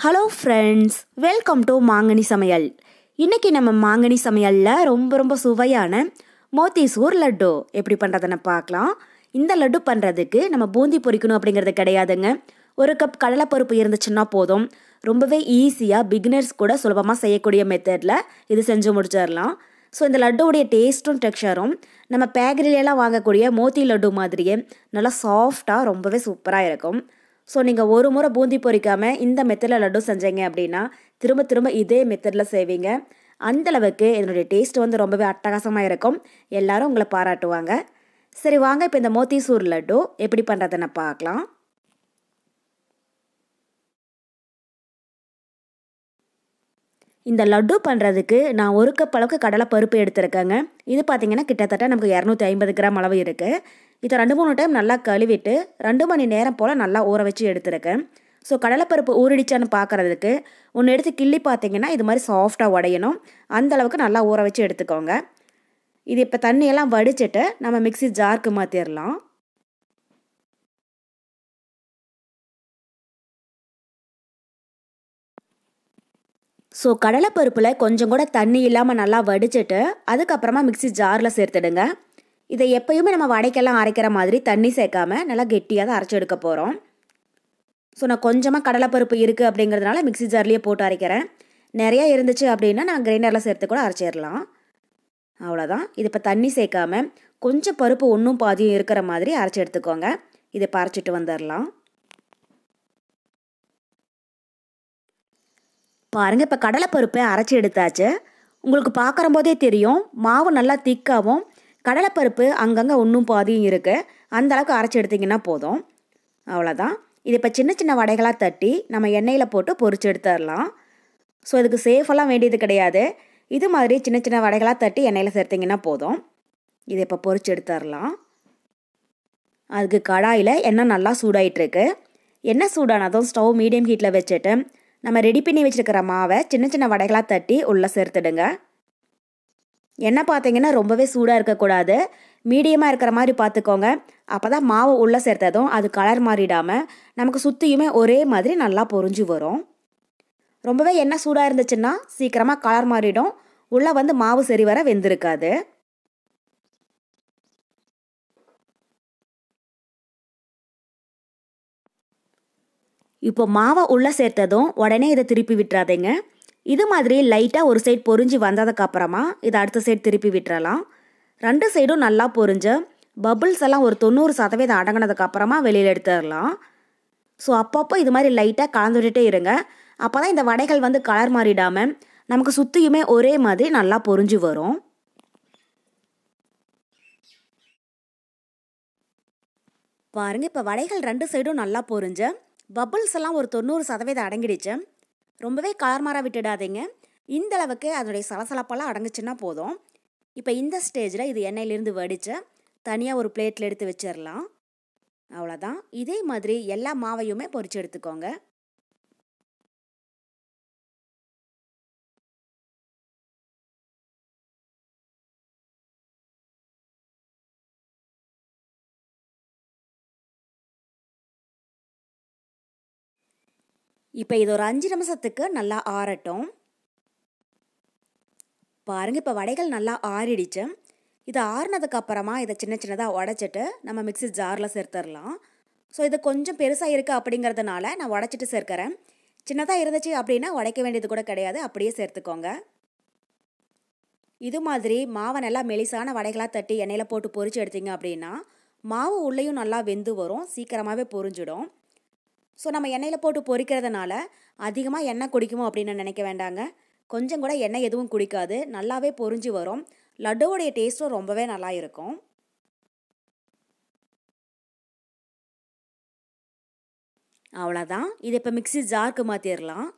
Hello friends, welcome to மாங்கனி சமையல். இன்றைக்கி நம்ம மாங்கனி சமையலில் ரொம்ப சுவையான மோத்திசூர் லட்டு எப்படி பண்ணுறதுன்னு பார்க்கலாம். இந்த லட்டு பண்ணுறதுக்கு நம்ம பூந்தி பொரிக்கணும் அப்படிங்கிறது கிடையாதுங்க. ஒரு கப் கடலைப்பருப்பு இருந்துச்சுன்னா போதும். ரொம்பவே ஈஸியாக பிகினர்ஸ் கூட சுலபமாக செய்யக்கூடிய மெத்தடில் இது செஞ்சு முடிச்சிடலாம். ஸோ இந்த லட்டுவுடைய டேஸ்ட்டும் டெக்ஸ்சரும் நம்ம பேக்கரியிலலாம் வாங்கக்கூடிய மோத்தி லட்டு மாதிரியே நல்லா சாஃப்டாக ரொம்பவே சூப்பராக இருக்கும். ஸோ நீங்கள் ஒரு முறை பூந்தி பொரிக்காமல் இந்த மெத்தடில் லட்டு செஞ்சீங்க அப்படின்னா திரும்ப இதே மெத்தடில் செய்வீங்க. அந்தளவுக்கு இதனுடைய டேஸ்ட் ரொம்பவே அட்டகாசமாக இருக்கும். எல்லாரும் உங்களை பாராட்டுவாங்க. சரி வாங்க, இப்போ இந்த மோத்திசூர் லட்டு எப்படி பண்ணுறதுன்னு பார்க்கலாம். இந்த லட்டு பண்ணுறதுக்கு நான் ஒரு கப் அளவுக்கு கடலை பருப்பு எடுத்துருக்கேங்க. இது பார்த்திங்கன்னா கிட்டத்தட்ட நமக்கு 250 கிராம் அளவு இருக்குது. இதை 2-3 டைம் நல்லா கழுவிட்டு 2 மணி நேரம் போல் நல்லா ஊற வச்சு எடுத்துருக்கேன். ஸோ கடலைப்பருப்பு ஊறிடிச்சான்னு பார்க்குறதுக்கு ஒன்று எடுத்து கிள்ளி பார்த்திங்கன்னா இது மாதிரி சாஃப்டாக உடையணும். அந்தளவுக்கு நல்லா ஊற வச்சு எடுத்துக்கோங்க. இது இப்போ தண்ணியெல்லாம் வடிச்சிட்டு நம்ம மிக்ஸி ஜாருக்கு மாற்றிடலாம். ஸோ கடலைப்பருப்பில் கொஞ்சம் கூட தண்ணி இல்லாமல் நல்லா வடிச்சிட்டு அதுக்கப்புறமா மிக்ஸி ஜாரில் சேர்த்துடுங்க. இதை எப்பயுமே நம்ம வடைக்கெல்லாம் அரைக்கிற மாதிரி தண்ணி சேர்க்காம நல்லா கெட்டியாக தான் அரைச்சி எடுக்க போகிறோம். ஸோ நான் கொஞ்சமாக கடலைப்பருப்பு இருக்குது அப்படிங்கிறதுனால மிக்ஸி ஜார்லேயே போட்டு அரைக்கிறேன். நிறையா இருந்துச்சு அப்படின்னா நான் கிரைண்டரில் சேர்த்து கூட அரைச்சிடலாம். அவ்வளோதான். இது இப்போ தண்ணி சேர்க்காம கொஞ்சம் பருப்பு ஒன்றும் பாதியும் இருக்கிற மாதிரி அரைச்சி எடுத்துக்கோங்க. இதை பறைச்சிட்டு வந்துடலாம். பாருங்கள், இப்போ கடலைப்பருப்பை அரைச்சி எடுத்தாச்சு. உங்களுக்கு பார்க்குற போதே தெரியும் மாவு நல்லா திக்காகவும் கடலைப்பருப்பு அங்கங்கே ஒன்றும் பாதியும் இருக்குது. அந்தளவுக்கு அரைச்சி எடுத்திங்கன்னா போதும். அவ்வளோதான். இது இப்போ சின்ன வடைகளாக தட்டி நம்ம எண்ணெயில் போட்டு பொரிச்சு எடுத்துடலாம். ஸோ இதுக்கு சேஃபெல்லாம் வேண்டியது கிடையாது. இது மாதிரி சின்ன வடைகளாக தட்டி எண்ணெயில் சேர்த்திங்கன்னா போதும். இதை இப்போ பொரிச்சு எடுத்துடலாம். அதுக்கு கடாயில் எண்ணெய் நல்லா சூடாயிட்ருக்கு. எண்ணெய் சூடானதும் ஸ்டவ் மீடியம் ஹீட்டில் வச்சுட்டு நம்ம ரெடி பண்ணி வச்சுருக்கிற மாவை சின்ன வடைகளாக தட்டி உள்ளே சேர்த்துடுங்க. எண்ணெய் பார்த்தீங்கன்னா ரொம்பவே சூடாக இருக்கக்கூடாது, மீடியமாக இருக்கிற மாதிரி பார்த்துக்கோங்க. அப்போ தான் மாவு உள்ளே சேர்த்ததும் அது கலர் மாறிடாமல் நமக்கு சுற்றியுமே ஒரே மாதிரி நல்லா பொரிஞ்சு வரும். ரொம்பவே எண்ணெய் சூடாக இருந்துச்சுன்னா சீக்கிரமாக கலர் மாறிடும், உள்ளே மாவு சரி வர வெந்திருக்காது. இப்போ மாவை உள்ளே சேர்த்ததும் உடனே இதை திருப்பி விட்டுறாதீங்க. இது மாதிரி லைட்டாக ஒரு சைடு பொரிஞ்சு வந்ததுக்கப்புறமா இதை அடுத்த சைடு திருப்பி விட்டுறலாம். 2 சைடும் நல்லா பொரிஞ்சு பபுள்ஸ் எல்லாம் ஒரு 90% அடங்கினதுக்கப்புறமா வெளியில் எடுத்துடலாம். ஸோ அப்பப்போ இது மாதிரி லைட்டாக கலந்து விட்டுட்டே இருங்க. அப்போ தான் இந்த வடைகள் கலர் மாறிடாமல் நமக்கு சுற்றியுமே ஒரே மாதிரி நல்லா பொரிஞ்சு வரும். பாருங்கள், இப்போ வடைகள் 2 சைடும் நல்லா பொரிஞ்சு பபுள்ஸ் எல்லாம் ஒரு 90% அடங்கிடுச்சு. ரொம்பவே கலர் மாற விட்டுடாதீங்க. இந்த அளவுக்கு அதனுடைய சலசலப்பெல்லாம் அடங்குச்சுன்னா போதும். இப்போ இந்த ஸ்டேஜில் இது எண்ணெயிலிருந்து வடித்து தனியாக ஒரு பிளேட்டில் எடுத்து வச்சிடலாம். அவ்வளோதான். இதே மாதிரி எல்லா மாவையுமே பொரிச்சு எடுத்துக்கோங்க. இப்போ இது ஒரு 5 நிமிஷத்துக்கு நல்லா ஆறட்டும். பாருங்கள், இப்போ வடைகள் நல்லா ஆறிடுச்சு. இது ஆறினதுக்கப்புறமா இதை சின்னதாக உடச்சிட்டு நம்ம மிக்ஸி ஜாரில் சேர்த்துடலாம். ஸோ இது கொஞ்சம் பெருசாக இருக்குது அப்படிங்கிறதுனால நான் உடச்சிட்டு சேர்க்குறேன். சின்னதாக இருந்துச்சு அப்படின்னா உடைக்க வேண்டியது கூட கிடையாது, அப்படியே சேர்த்துக்கோங்க. இது மாதிரி மாவை நல்லா மெலிசான வடைகளாக தட்டி எண்ணெயில் போட்டு பொரிச்சு எடுத்தீங்க அப்படின்னா மாவு உள்ளேயும் நல்லா வெந்து வரும், சீக்கிரமாகவே பொரிஞ்சிடும். ஸோ நம்ம எண்ணெயில் போட்டு பொரிக்கிறதுனால அதிகமாக எண்ணெய் குடிக்குமோ அப்படின்னு நினைக்க வேண்டாங்க. கொஞ்சம் கூட எண்ணெய் எதுவும் குடிக்காது, நல்லாவே பொரிஞ்சு வரும். லட்டுவோடைய டேஸ்ட்டும் ரொம்பவே நல்லா இருக்கும். அவ்வளோதான். இது இப்போ மிக்ஸி ஜாருக்கு மாற்றிடலாம்.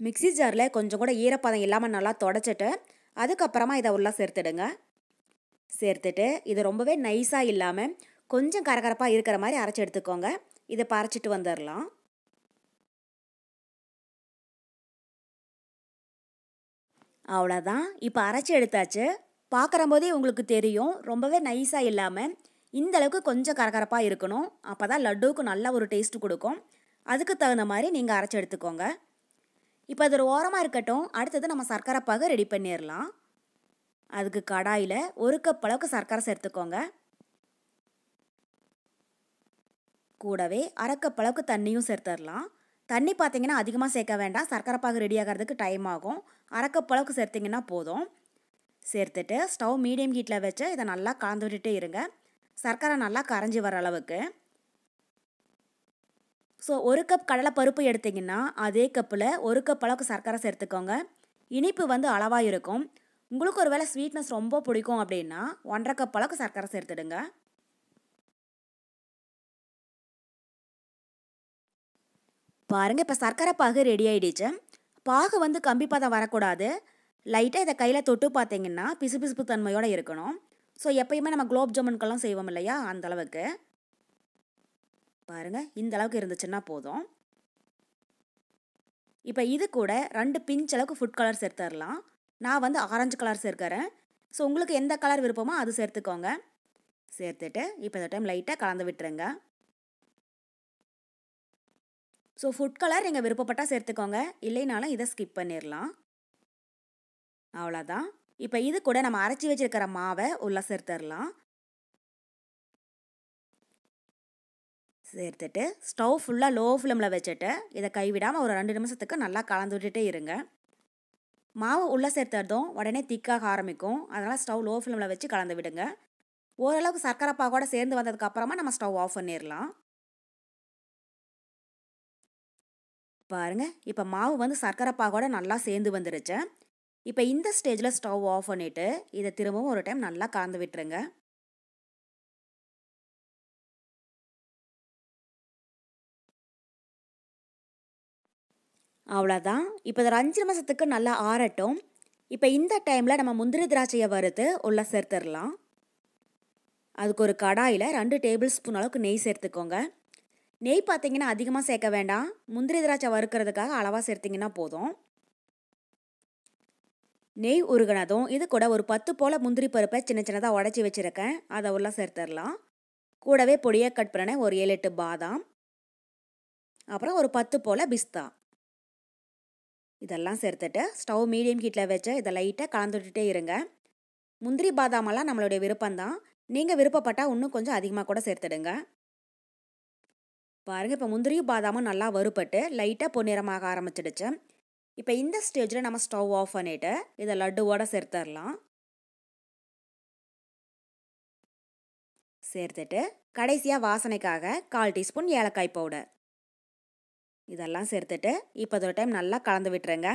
மிக்ஸி ஜாரில் கொஞ்சம் கூட ஈரப்பதம் இல்லாமல் நல்லா தொடச்சிட்டு அதுக்கப்புறமா இதை உள்ளே சேர்த்துடுங்க. சேர்த்துட்டு இது ரொம்பவே நைஸாக இல்லாமல் கொஞ்சம் கரகரப்பாக இருக்கிற மாதிரி அரைச்சி எடுத்துக்கோங்க. இதை பறைச்சிட்டு வந்துடலாம். அவ்வளோதான். இப்போ அரைச்சி எடுத்தாச்சு. பார்க்குற போதே உங்களுக்கு தெரியும் ரொம்பவே நைஸாக இல்லாமல் இந்த அளவுக்கு கொஞ்சம் கரகரப்பாக இருக்கணும். அப்போ தான் லட்டுவுக்கு நல்ல ஒரு டேஸ்ட்டு கொடுக்கும். அதுக்கு தகுந்த மாதிரி நீங்கள் அரைச்சி எடுத்துக்கோங்க. இப்போ அது ஒரு ஓரமாக இருக்கட்டும். அடுத்தது நம்ம சர்க்கரை பாகு ரெடி பண்ணிடலாம். அதுக்கு கடாயில் 1 கப் அளவுக்கு சர்க்கரை சேர்த்துக்கோங்க. கூடவே 1/2 கப் அளவுக்கு தண்ணியும் சேர்த்துடலாம். தண்ணி பார்த்தீங்கன்னா அதிகமாக சேர்க்க வேண்டாம். சர்க்கரை பாகு ரெடி ஆகிறதுக்கு டைம் ஆகும். 1/2 கப் அளவுக்கு சேர்த்திங்கன்னா போதும். சேர்த்துட்டு ஸ்டவ் மீடியம் ஹீட்டில் வச்சு இதை நல்லா கலந்து விட்டுட்டே இருங்க. சர்க்கரை நல்லா கரைஞ்சி வர அளவுக்கு. ஸோ 1 கப் கடலைப்பருப்பு எடுத்திங்கன்னா அதே கப்பில் 1 கப் அளவுக்கு சர்க்கரை சேர்த்துக்கோங்க. இனிப்பு வந்து அளவாக இருக்கும். உங்களுக்கு ஒரு வேளை ஸ்வீட்னஸ் ரொம்ப பிடிக்கும் அப்படின்னா 1/2 கப் அளவுக்கு சர்க்கரை சேர்த்துடுங்க. பாருங்கள், இப்போ சர்க்கரை பாகு ரெடி ஆகிடுச்சு. பாகு வந்து கம்பி பதம் வரக்கூடாது. லைட்டாக இதை கையில் தொட்டு பார்த்தீங்கன்னா பிசுபிசுப்பு தன்மையோடு இருக்கணும். ஸோ எப்பயுமே நம்ம குலோப் ஜாமுன்கெல்லாம் செய்வோம் இல்லையா, அந்த அளவுக்கு பாருங்கள், இந்த அளவுக்கு இருந்துச்சுன்னா போதும். இப்போ இது கூட 2 பிஞ்ச் அளவுக்கு ஃபுட் கலர் சேர்த்துடலாம். நான் வந்து ஆரஞ்சு கலர் சேர்க்கிறேன். ஸோ உங்களுக்கு எந்த கலர் விருப்பமோ அது சேர்த்துக்கோங்க. சேர்த்துட்டு இப்போ இந்த டைம் லைட்டாக கலந்து விட்டுருங்க. ஸோ ஃபுட் கலர் நீங்கள் விருப்பப்பட்டால் சேர்த்துக்கோங்க, இல்லைனாலும் இதை ஸ்கிப் பண்ணிடலாம். அவ்வளோதான். இப்போ இது கூட நம்ம அரைச்சி வச்சிருக்கிற மாவை உள்ளே சேர்த்துடலாம். சேர்த்துட்டு ஸ்டவ் ஃபுல்லாக லோ ஃப்ளேமில் வச்சுட்டு இதை கைவிடாமல் ஒரு 2 நிமிஷத்துக்கு நல்லா கலந்து விட்டுட்டே இருங்க. மாவு உள்ளே சேர்த்துறதும் உடனே திக்காக ஆரம்பிக்கும். அதனால் ஸ்டவ் லோ ஃப்ளேமில் வச்சு கலந்து விடுங்க. ஓரளவுக்கு சர்க்கரை பாகோட சேர்ந்து வந்ததுக்கப்புறமா நம்ம ஸ்டவ் ஆஃப் பண்ணிடலாம். பாருங்கள், இப்போ மாவு வந்து சர்க்கரை பாகோட நல்லா சேர்ந்து வந்துருச்சு. இப்போ இந்த ஸ்டேஜில் ஸ்டவ் ஆஃப் பண்ணிவிட்டு இதை திரும்பவும் ஒரு டைம் நல்லா கலந்து விட்டுருங்க. அவ்வளோதான். இப்போ ஒரு 5 நிமிஷத்துக்கு நல்லா ஆறட்டும். இப்போ இந்த டைமில் நம்ம முந்திரி திராட்சையை வறுத்து உள்ளே சேர்த்துடலாம். அதுக்கு ஒரு கடாயில் 2 டேபிள் ஸ்பூன் அளவுக்கு நெய் சேர்த்துக்கோங்க. நெய் பார்த்தீங்கன்னா அதிகமாக சேர்க்க வேண்டாம். முந்திரி திராட்சை வறுக்கிறதுக்காக அளவாக சேர்த்திங்கன்னா போதும். நெய் உருகினதும் இது கூட ஒரு 10 போல் முந்திரி பருப்பை சின்ன சின்னதாக உடச்சி வச்சுருக்கேன். அதை உள்ளே சேர்த்துடலாம். கூடவே பொடியாக கட் பண்ண ஒரு 7-8 பாதாம், அப்புறம் ஒரு 10 போல் பிஸ்தா, இதெல்லாம் சேர்த்துட்டு ஸ்டவ் மீடியம் ஹீட்டில் வச்சு இதை லைட்டாக கலந்து விட்டுட்டே இருங்க. முந்திரி பாதாமெல்லாம் நம்மளுடைய விருப்பம்தான். நீங்கள் விருப்பப்பட்டால் இன்னும் கொஞ்சம் அதிகமாக கூட சேர்த்துடுங்க. பாருங்கள், இப்போ முந்திரியும் பாதாமும் நல்லா வறுபட்டு லைட்டாக பொன்னிறமாக ஆரம்பிச்சிடுச்சு. இப்போ இந்த ஸ்டேஜில் நம்ம ஸ்டவ் ஆஃப் பண்ணிவிட்டு இதை லட்டுவோடு சேர்த்துடலாம். சேர்த்துட்டு கடைசியாக வாசனைக்காக 1/4 டீஸ்பூன் ஏலக்காய் பவுடர், இதெல்லாம் சேர்த்துட்டு இப்போ ஒரு டைம் நல்லா கலந்து விட்டுருங்க.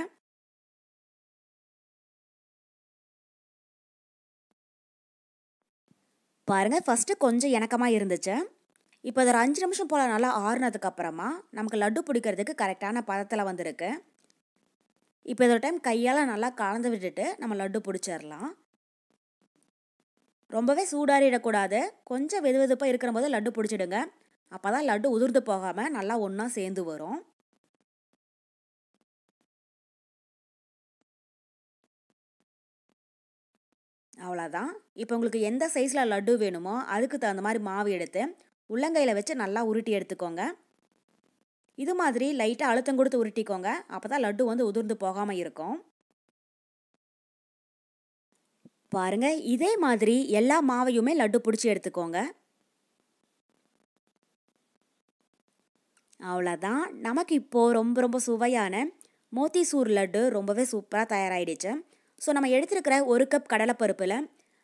பாருங்கள், ஃபஸ்ட்டு கொஞ்சம் இணக்கமாக இருந்துச்சு. இப்போ ஒரு 5 நிமிஷம் போல் நல்லா ஆறுனதுக்கப்புறமா நமக்கு லட்டு பிடிக்கிறதுக்கு கரெக்டான பதத்தில் வந்திருக்கு. இப்போ ஒரு டைம் கையால் நல்லா கலந்து விட்டுட்டு நம்ம லட்டு பிடிச்சிடலாம். ரொம்பவே சூடாறிடக்கூடாது. கொஞ்சம் வெது வெதுப்பாக இருக்கிற போது லட்டு பிடிச்சிடுங்க. அப்போ தான் லட்டு உதிர்ந்து போகாமல் நல்லா ஒன்றா சேர்ந்து வரும். அவ்வளோதான். இப்போ உங்களுக்கு எந்த சைஸில் லட்டு வேணுமோ அதுக்கு தகுந்த மாதிரி மாவு எடுத்து உள்ளங்கையில் வச்சு நல்லா உருட்டி எடுத்துக்கோங்க. இது மாதிரி லைட்டாக அழுத்தம் கொடுத்து உருட்டிக்கோங்க. அப்போ தான் லட்டு வந்து உதிர்ந்து போகாமல் இருக்கும். பாருங்கள், இதே மாதிரி எல்லா மாவையுமே லட்டு பிடிச்சி எடுத்துக்கோங்க. அவ்வளோதான். நமக்கு இப்போது ரொம்ப ரொம்ப சுவையான மோத்திசூர் லட்டு ரொம்பவே சூப்பராக தயாராகிடுச்சு. ஸோ நம்ம எடுத்துருக்கிற 1 கப் கடலைப்பருப்பில்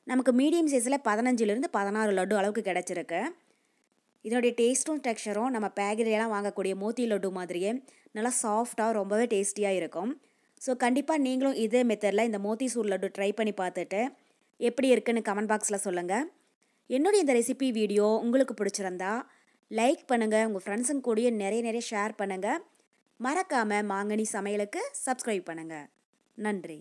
நமக்கு மீடியம் சைஸில் 15லேருந்து 16 லட்டு அளவுக்கு கிடச்சிருக்கு. இதனுடைய டேஸ்ட்டும் டெக்ஸ்சரும் நம்ம பேக்கரியிலலாம் வாங்கக்கூடிய மோத்தி லட்டு மாதிரியே நல்லா சாஃப்டாக ரொம்பவே டேஸ்டியாக இருக்கும். ஸோ கண்டிப்பாக நீங்களும் இதே மெத்தடில் இந்த மோத்திசூர் லட்டு ட்ரை பண்ணி பார்த்துட்டு எப்படி இருக்குன்னு கமெண்ட் பாக்ஸில் சொல்லுங்கள். என்னுடைய இந்த ரெசிபி வீடியோ உங்களுக்கு பிடிச்சிருந்தா லைக் பண்ணுங்கள், உங்கள் ஃப்ரெண்ட்ஸுங்க கூடயே நிறைய ஷேர் பண்ணுங்கள். மறக்காமல் மாங்கனி சமையலுக்கு சப்ஸ்கிரைப் பண்ணுங்கள். நன்றி.